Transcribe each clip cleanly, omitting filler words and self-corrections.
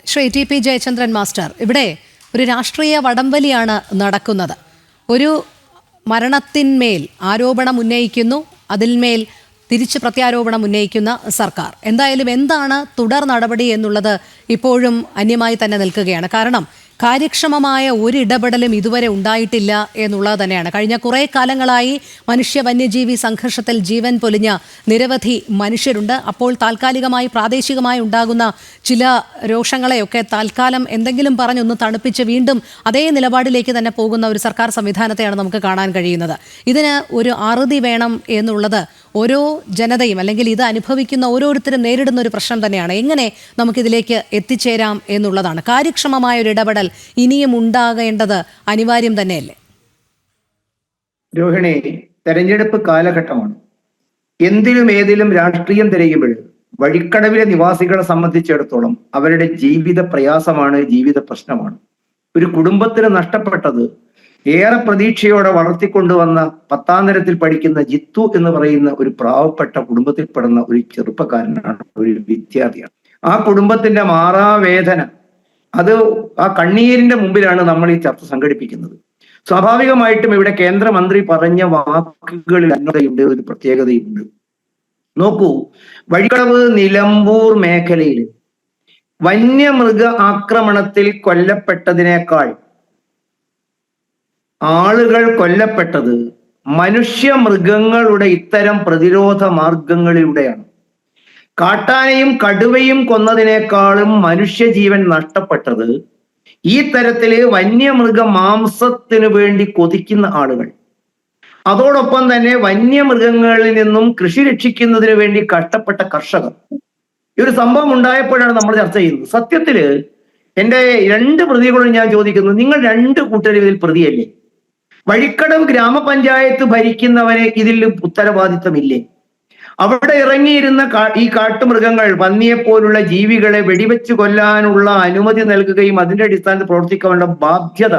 Shri TP. Jayachandran master, ഇവിടെ ഒരു രാഷ്ട്രീയ വടംവലിയാണ് നടക്കുന്നത്. ഒരു മരണത്തിന്മേൽ ആരോപണം ഉന്നയിക്കുന്നു, അതിന്മേൽ തിരിച്ച് പ്രത്യാരോപണം ഉന്നയിക്കുന്ന സർക്കാർ. എന്തായാലും എന്താണ് തുടർ നടപടി എന്നുള്ളത് ഇപ്പോഴും അന്യമായി തന്നെ നിൽക്കുകയാണ്. കാരണം കാര്യക്ഷമമായ ഒരിടപെടലും ഇതുവരെ ഉണ്ടായിട്ടില്ല എന്നുള്ളത് തന്നെയാണ്. കഴിഞ്ഞ കുറേ കാലങ്ങളായി മനുഷ്യ വന്യജീവി സംഘർഷത്തിൽ ജീവൻ പൊലിഞ്ഞ നിരവധി മനുഷ്യരുണ്ട്. അപ്പോൾ താൽക്കാലികമായി പ്രാദേശികമായി ഉണ്ടാകുന്ന ചില രോഷങ്ങളെയൊക്കെ തൽക്കാലം എന്തെങ്കിലും പറഞ്ഞൊന്ന് തണുപ്പിച്ച് വീണ്ടും അതേ നിലപാടിലേക്ക് തന്നെ പോകുന്ന ഒരു സർക്കാർ സംവിധാനത്തെയാണ് നമുക്ക് കാണാൻ കഴിയുന്നത്. ഇതിന് ഒരു അറുതി വേണം എന്നുള്ളത് ഓരോ ജനതയും അല്ലെങ്കിൽ ഇത് അനുഭവിക്കുന്ന ഓരോരുത്തരും നേരിടുന്ന ഒരു പ്രശ്നം തന്നെയാണ്. എങ്ങനെ നമുക്കിതിലേക്ക് എത്തിച്ചേരാം എന്നുള്ളതാണ്. കാര്യക്ഷമമായ ഒരു ഇടപെടൽ ഇനിയും ഉണ്ടാകേണ്ടത് അനിവാര്യം തന്നെയല്ലേ? രോഹിണി, തെരഞ്ഞെടുപ്പ് കാലഘട്ടമാണ്. എന്തിലും ഏതിലും രാഷ്ട്രീയം തിരയുമ്പോൾ വഴിക്കടവിലെ നിവാസികളെ സംബന്ധിച്ചിടത്തോളം അവരുടെ ജീവിത പ്രയാസമാണ്, ജീവിത പ്രശ്നമാണ്. ഒരു കുടുംബത്തിന് നഷ്ടപ്പെട്ടത് ഏറെ പ്രതീക്ഷയോടെ വളർത്തിക്കൊണ്ടുവന്ന 10ാം തരത്തിൽ പഠിക്കുന്ന ജിത്തു എന്ന് പറയുന്ന ഒരു പാവപ്പെട്ട കുടുംബത്തിൽപ്പെടുന്ന ഒരു ചെറുപ്പക്കാരനാണ്, ഒരു വിദ്യാർത്ഥിയാണ്. ആ കുടുംബത്തിന്റെ മാറാവേദന, അത് ആ കണ്ണീരിന്റെ മുമ്പിലാണ് നമ്മൾ ഈ ചർച്ച സംഘടിപ്പിക്കുന്നത്. സ്വാഭാവികമായിട്ടും ഇവിടെ കേന്ദ്രമന്ത്രി പറഞ്ഞ വാക്കുകളിൽ അന്യതയുണ്ട്, ഒരു പ്രത്യേകതയുണ്ട്. നോക്കൂ, വഴിക്കടവ് നിലമ്പൂർ മേഖലയിൽ വന്യമൃഗ ആക്രമണത്തിൽ കൊല്ലപ്പെട്ടതിനേക്കാൾ ആളുകൾ കൊല്ലപ്പെട്ടത് മനുഷ്യ മൃഗങ്ങളുടെ ഇത്തരം പ്രതിരോധ മാർഗങ്ങളിലൂടെയാണ്. കാട്ടാനയും കടുവയും കൊന്നതിനേക്കാളും മനുഷ്യജീവൻ നഷ്ടപ്പെട്ടത് ഈ തരത്തില് വന്യമൃഗ മാംസത്തിന് വേണ്ടി കൊതിക്കുന്ന ആളുകൾ, അതോടൊപ്പം തന്നെ വന്യമൃഗങ്ങളിൽ നിന്നും കൃഷി രക്ഷിക്കുന്നതിന് വേണ്ടി കഷ്ടപ്പെട്ട കർഷകർ. ഈ ഒരു സംഭവം ഉണ്ടായപ്പോഴാണ് നമ്മൾ ചർച്ച ചെയ്യുന്നത്. സത്യത്തില് എന്റെ 2 പ്രതികളോട് ഞാൻ ചോദിക്കുന്നു, നിങ്ങൾ 2 കൂട്ടരും ഇതിൽ പ്രതിയല്ലേ? വഴിക്കടവ് ഗ്രാമപഞ്ചായത്ത് ഭരിക്കുന്നവന് ഇതിൽ ഉത്തരവാദിത്തമില്ലേ? അവിടെ ഇറങ്ങിയിരുന്ന ഈ കാട്ടുമൃഗങ്ങൾ, പന്നിയെപ്പോലുള്ള ജീവികളെ വെടിവെച്ച് കൊല്ലാനുള്ള അനുമതി നൽകുകയും അതിന്റെ അടിസ്ഥാനത്തിൽ പ്രവർത്തിക്കാനുള്ള ബാധ്യത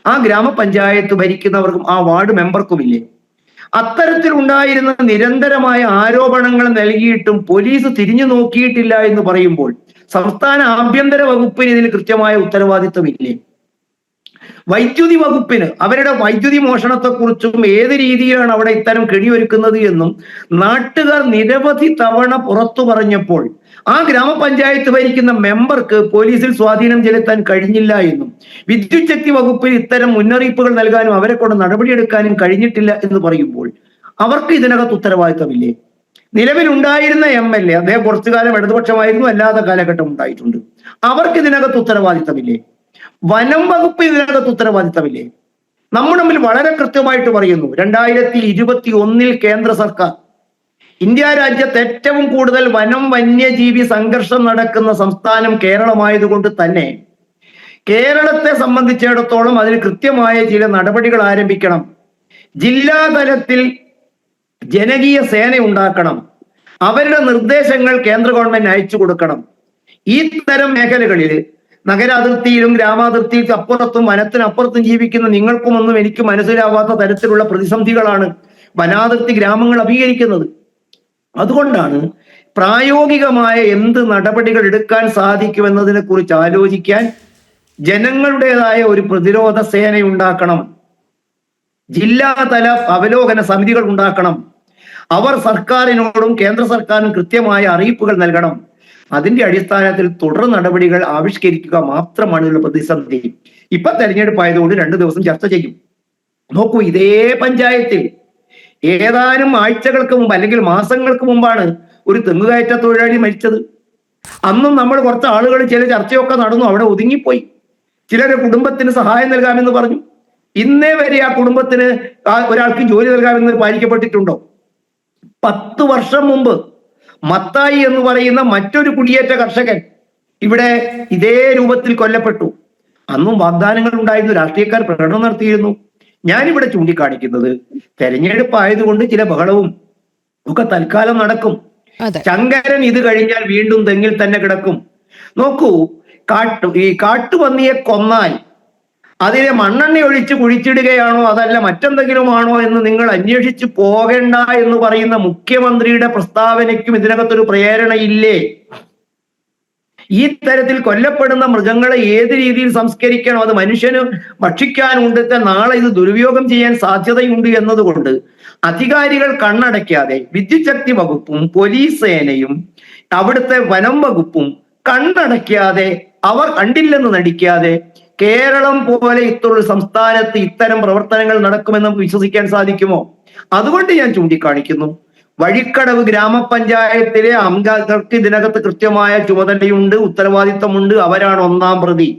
ആ ഗ്രാമപഞ്ചായത്ത് ഭരിക്കുന്നവർക്കും ആ വാർഡ് മെമ്പർക്കുമില്ലേ? അത്തരത്തിൽ ഉണ്ടായിരുന്ന നിരന്തരമായ ആരോപണങ്ങൾ നൽകിയിട്ടും പോലീസ് തിരിഞ്ഞു നോക്കിയിട്ടില്ല എന്ന് പറയുമ്പോൾ സംസ്ഥാന ആഭ്യന്തര വകുപ്പിന് ഇതിന് കൃത്യമായ ഉത്തരവാദിത്തമില്ലേ? വൈദ്യുതി വകുപ്പിന് അവരുടെ വൈദ്യുതി മോഷണത്തെക്കുറിച്ചും ഏത് രീതിയിലാണ് അവിടെ ഇത്തരം കെണിയൊരുക്കുന്നത് എന്നും നാട്ടുകാർ നിരവധി തവണ പുറത്തു പറഞ്ഞപ്പോൾ ആ ഗ്രാമപഞ്ചായത്ത് ഭരിക്കുന്ന മെമ്പർക്ക് പോലീസിൽ സ്വാധീനം ചെലുത്താൻ കഴിഞ്ഞില്ല എന്നും വിദ്യുത് ശക്തി വകുപ്പിൽ ഇത്തരം മുന്നറിയിപ്പുകൾ നൽകാനും അവരെ കൊണ്ട് നടപടിയെടുക്കാനും കഴിഞ്ഞിട്ടില്ല എന്ന് പറയുമ്പോൾ അവർക്ക് ഇതിനകത്ത് ഉത്തരവാദിത്തമില്ലേ? നിലവിലുണ്ടായിരുന്ന MLA, അദ്ദേഹം കുറച്ചു കാലം ഇടതുപക്ഷമായിരുന്നു, അല്ലാത്ത കാലഘട്ടം ഉണ്ടായിട്ടുണ്ട്, അവർക്ക് ഇതിനകത്ത് ഉത്തരവാദിത്തമില്ലേ? വനം വകുപ്പ് ഇതിനകത്ത് ഉത്തരവാദിത്തമില്ലേ? നമ്മൾ തമ്മിൽ വളരെ കൃത്യമായിട്ട് പറയുന്നു, 2021 കേന്ദ്ര സർക്കാർ ഇന്ത്യ രാജ്യത്ത് ഏറ്റവും കൂടുതൽ വനം വന്യജീവി സംഘർഷം നടക്കുന്ന സംസ്ഥാനം കേരളമായതുകൊണ്ട് തന്നെ കേരളത്തെ സംബന്ധിച്ചിടത്തോളം അതിന് കൃത്യമായ ചില നടപടികൾ ആരംഭിക്കണം. ജില്ലാതലത്തിൽ ജനകീയ സേന ഉണ്ടാക്കണം. അവരുടെ നിർദ്ദേശങ്ങൾ കേന്ദ്ര ഗവൺമെന്റ് അയച്ചു കൊടുക്കണം. ഈ തരം മേഖലകളിൽ നഗരാതിർത്തിയിലും ഗ്രാമാതിർത്തിയിലും അപ്പുറത്തും വനത്തിനപ്പുറത്തും ജീവിക്കുന്ന നിങ്ങൾക്കുമൊന്നും എനിക്ക് മനസ്സിലാവാത്ത തരത്തിലുള്ള പ്രതിസന്ധികളാണ് വനാതിർത്തി ഗ്രാമങ്ങൾ അഭിമുഖീകരിക്കുന്നത്. അതുകൊണ്ടാണ് പ്രായോഗികമായ എന്ത് നടപടികൾ എടുക്കാൻ സാധിക്കുമെന്നതിനെ കുറിച്ച് ആലോചിക്കാൻ ജനങ്ങളുടേതായ ഒരു പ്രതിരോധ സേന ഉണ്ടാക്കണം. ജില്ലാതല അവലോകന സമിതികൾ ഉണ്ടാക്കണം. അവർ സർക്കാരിനോടും കേന്ദ്ര സർക്കാരിനും കൃത്യമായ അറിയിപ്പുകൾ നൽകണം. അതിന്റെ അടിസ്ഥാനത്തിൽ തുടർ നടപടികൾ ആവിഷ്കരിക്കുക മാത്രമാണ് ഇതിലുള്ള പ്രതിസന്ധി. ഇപ്പൊ തെരഞ്ഞെടുപ്പായതുകൊണ്ട് 2 ദിവസം ചർച്ച ചെയ്യും. നോക്കൂ, ഇതേ പഞ്ചായത്തിൽ ഏതാനും ആഴ്ചകൾക്ക് മുമ്പ് അല്ലെങ്കിൽ മാസങ്ങൾക്ക് മുമ്പാണ് ഒരു തെങ്ങുകയറ്റ തൊഴിലാളി മരിച്ചത്. അന്നും നമ്മൾ കുറച്ച് ആളുകൾ ചില ചർച്ചയൊക്കെ നടന്നു, അവിടെ ഒതുങ്ങിപ്പോയി. ചിലരുടെ കുടുംബത്തിന് സഹായം നൽകാമെന്ന് പറഞ്ഞു. ഇന്നേ വരെ ആ കുടുംബത്തിന് ഒരാൾക്ക് ജോലി നൽകാമെന്ന് പാലിക്കപ്പെട്ടിട്ടുണ്ടോ? 10 വർഷം മുമ്പ് മത്തായി എന്ന് പറയുന്ന മറ്റൊരു കുടിയേറ്റ കർഷകൻ ഇവിടെ ഇതേ രൂപത്തിൽ കൊല്ലപ്പെട്ടു. അന്നും വാഗ്ദാനങ്ങൾ ഉണ്ടായിരുന്നു, രാഷ്ട്രീയക്കാർ പ്രകടനം നടത്തിയിരുന്നു. ഞാനിവിടെ ചൂണ്ടിക്കാണിക്കുന്നത് തെരഞ്ഞെടുപ്പ് ആയതുകൊണ്ട് ചില ബഹളവും ഒക്കെ തൽക്കാലം നടക്കും. ശങ്കരൻ ഇത് കഴിഞ്ഞാൽ വീണ്ടും തെങ്ങിൽ തന്നെ കിടക്കും. നോക്കൂ, ഈ കാട്ടുപന്നിയെ കൊന്നാൽ അതിനെ മണ്ണെണ്ണ ഒഴിച്ച് കുഴിച്ചിടുകയാണോ അതല്ല മറ്റെന്തെങ്കിലും ആണോ എന്ന് നിങ്ങൾ അന്വേഷിച്ചു പോകണ്ട എന്ന് പറയുന്ന മുഖ്യമന്ത്രിയുടെ പ്രസ്താവനയ്ക്കും ഇതിനകത്തൊരു പ്രേരണയില്ലേ? ഈ തരത്തിൽ കൊല്ലപ്പെടുന്ന മൃഗങ്ങളെ ഏത് രീതിയിൽ സംസ്കരിക്കണം, അത് മനുഷ്യന് ഭക്ഷിക്കാനുണ്ട്, നാളെ ഇത് ദുരുപയോഗം ചെയ്യാൻ സാധ്യതയുണ്ട് എന്നതുകൊണ്ട് അധികാരികൾ കണ്ണടയ്ക്കാതെ വിദ്യുത് ശക്തി വകുപ്പും പോലീസ് സേനയും അവിടുത്തെ വനം വകുപ്പും കണ്ണടയ്ക്കാതെ, അവർ കണ്ടില്ലെന്ന് നടിക്കാതെ, കേരളം പോലെ ഇത്തരം സംസ്ഥാനത്ത് ഇത്തരം പ്രവർത്തനങ്ങൾ നടക്കുമെന്ന് നമുക്ക് വിശ്വസിക്കാൻ സാധിക്കുമോ? അതുകൊണ്ട് ഞാൻ ചൂണ്ടിക്കാണിക്കുന്നു, വഴിക്കടവ് ഗ്രാമപഞ്ചായത്തിലെ അംഗങ്ങൾക്ക് ഇതിനകത്ത് കൃത്യമായ ചുമതലയുണ്ട്, ഉത്തരവാദിത്തമുണ്ട്. അവരാണ് ഒന്നാം പ്രതി.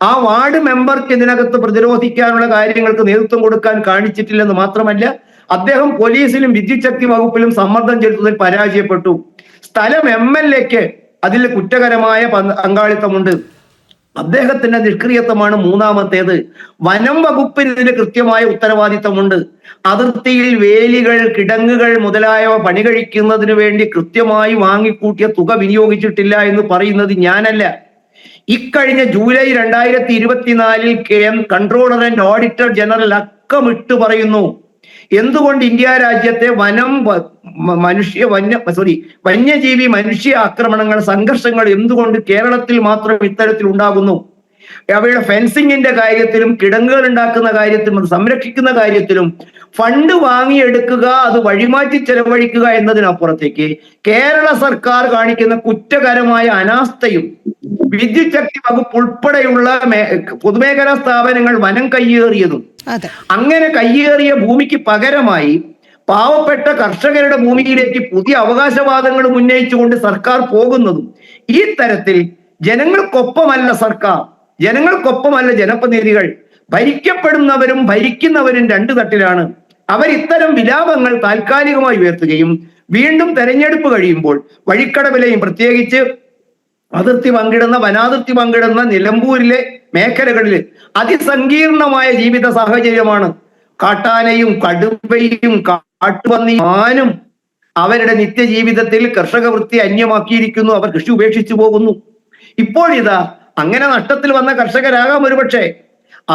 ആ വാർഡ് മെമ്പർക്ക് ഇതിനകത്ത് പ്രതിരോധിക്കാനുള്ള കാര്യങ്ങൾക്ക് നേതൃത്വം കൊടുക്കാൻ കാണിച്ചിട്ടില്ലെന്ന് മാത്രമല്ല, അദ്ദേഹം പോലീസിലും വിദ്യുത് ശക്തി വകുപ്പിലും സമ്മർദ്ദം ചെലുത്തുന്നതിൽ പരാജയപ്പെട്ടു. സ്ഥലം MLA-ക്ക് അതിൽ കുറ്റകരമായ പങ്കാളിത്തമുണ്ട്. അദ്ദേഹത്തിന്റെ നിഷ്ക്രിയത്വമാണ് മൂന്നാമത്തേത്. വനം വകുപ്പിന് ഇതിന് കൃത്യമായ ഉത്തരവാദിത്തമുണ്ട്. അതിർത്തിയിൽ വേലികൾ, കിടങ്ങുകൾ മുതലായവ പണി കഴിക്കുന്നതിന് വേണ്ടി കൃത്യമായി വാങ്ങിക്കൂട്ടിയ തുക വിനിയോഗിച്ചിട്ടില്ല എന്ന് പറയുന്നത് ഞാനല്ല. ഇക്കഴിഞ്ഞ July 2024 controller and auditor general അക്കമിട്ട് പറയുന്നു, എന്തുകൊണ്ട് ഇന്ത്യ രാജ്യത്തെ വന്യജീവി മനുഷ്യ ആക്രമണങ്ങൾ, സംഘർഷങ്ങൾ എന്തുകൊണ്ട് കേരളത്തിൽ മാത്രം ഇത്തരത്തിൽ ഉണ്ടാകുന്നു? അവയുടെ ഫെൻസിങ്ങിന്റെ കാര്യത്തിലും കിടങ്ങുകൾ ഉണ്ടാക്കുന്ന കാര്യത്തിലും അത് സംരക്ഷിക്കുന്ന കാര്യത്തിലും ഫണ്ട് വാങ്ങിയെടുക്കുക, അത് വഴിമാറ്റി ചെലവഴിക്കുക എന്നതിനപ്പുറത്തേക്ക് കേരള സർക്കാർ കാണിക്കുന്ന കുറ്റകരമായ അനാസ്ഥയും വിദ്യുത് ശക്തി വകുപ്പ് ഉൾപ്പെടെയുള്ള പൊതുമേഖലാ സ്ഥാപനങ്ങൾ വനം കയ്യേറിയതും, അങ്ങനെ കയ്യേറിയ ഭൂമിക്ക് പകരമായി പാവപ്പെട്ട കർഷകരുടെ ഭൂമിയിലേക്ക് പുതിയ അവകാശവാദങ്ങൾ ഉന്നയിച്ചുകൊണ്ട് സർക്കാർ പോകുന്നതും, ഈ തരത്തിൽ ജനങ്ങൾക്കൊപ്പമല്ല സർക്കാർ, ജനങ്ങൾക്കൊപ്പമല്ല ജനപ്രതിനിധികൾ. ഭരിക്കപ്പെടുന്നവരും ഭരിക്കുന്നവരും രണ്ടു തട്ടിലാണ്. അവർ ഇത്തരം വിലാപങ്ങൾ താൽക്കാലികമായി ഉയർത്തുകയും വീണ്ടും തെരഞ്ഞെടുപ്പ് കഴിയുമ്പോൾ വഴിക്കടവിലെയും പ്രത്യേകിച്ച് അതിർത്തി പങ്കിടുന്ന വനാതിർത്തി പങ്കിടുന്ന നിലമ്പൂരിലെ മേഖലകളിൽ അതിസങ്കീർണമായ ജീവിത സാഹചര്യമാണ്. കാട്ടാനയും കടുവയും കാട്ടുപന്നിയും അവരുടെ നിത്യജീവിതത്തിൽ കർഷക വൃത്തി അന്യമാക്കിയിരിക്കുന്നു. അവർ കൃഷി ഉപേക്ഷിച്ചു പോകുന്നു. ഇപ്പോഴിതാ അങ്ങനെ നഷ്ടത്തിൽ വന്ന കർഷകരാകാം ഒരുപക്ഷെ,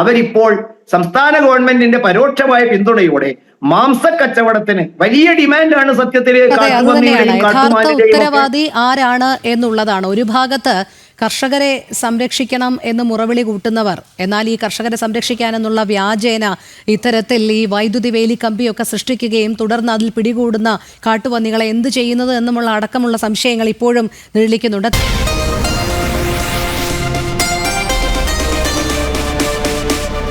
അവരിപ്പോൾ സംസ്ഥാന ഗവൺമെന്റിന്റെ പരോക്ഷമായ പിന്തുണയോടെ മാംസക്കച്ചവടത്തിന് വലിയ ഡിമാൻഡാണ് സത്യത്തില്. ഉത്തരവാദി ആരാണ് എന്നുള്ളതാണ്. ഒരു ഭാഗത്ത് കർഷകരെ സംരക്ഷിക്കണം എന്ന് മുറവിളി കൂട്ടുന്നവർ, എന്നാൽ ഈ കർഷകരെ സംരക്ഷിക്കാനെന്നുള്ള വ്യാജേന ഇത്തരത്തിൽ ഈ വൈദ്യുതി വേലി കമ്പിയൊക്കെ സൃഷ്ടിക്കുകയും തുടർന്ന് അതിൽ പിടികൂടുന്ന കാട്ടുപന്നികളെ എന്ത് ചെയ്യുന്നത് എന്നുമുള്ള അടക്കമുള്ള സംശയങ്ങൾ ഇപ്പോഴും നിഴലിക്കുന്നുണ്ട്.